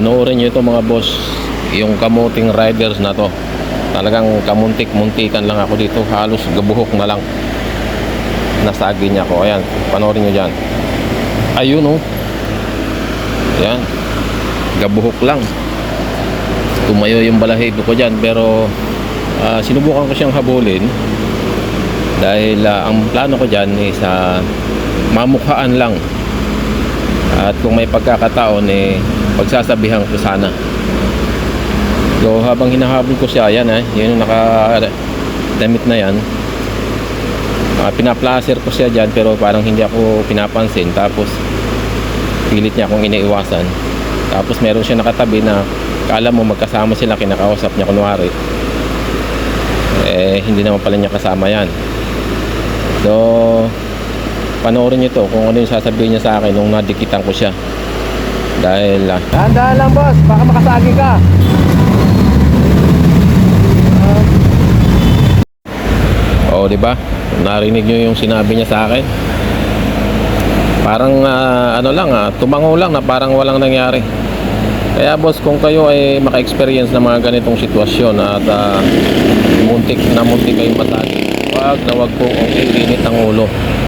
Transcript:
Panoorin nyo ito mga boss, yung kamuting riders na to. Talagang kamuntik-muntikan lang ako dito, halos gabuhok na lang. Nasagi niya ko. Ayan, panoorin nyo dyan. Ayun oh. Ayan, gabuhok lang. Tumayo yung balahibo ko dyan. Pero sinubukan ko siyang habulin. Dahil ang plano ko dyan is mamukhaan lang. At kung may pagkakataon pagsasabihan ko sana. So habang hinahabol ko siya, yan yun yung nakadamit na yan. Pinaplacer ko siya dyan pero parang hindi ako pinapansin. Tapos pilit niya akong iniiwasan. Tapos meron siya nakatabi na kala mo magkasama sila, kinakausap niya kunwari. Hindi naman pala niya kasama yan. So panoorin niyo to kung ano yung sasabihin niya sa akin nung nadikitan ko siya. Dahil dahan-dahan lang boss, baka makasagi ka. Oh, di ba? Narinig niyo yung sinabi niya sa akin. Parang ano lang tumango lang na parang walang nangyari. Kaya boss, kung kayo ay maka-experience ng mga ganitong sitwasyon at muntik kayong matagi, wag na wag po ang iinit ang ulo.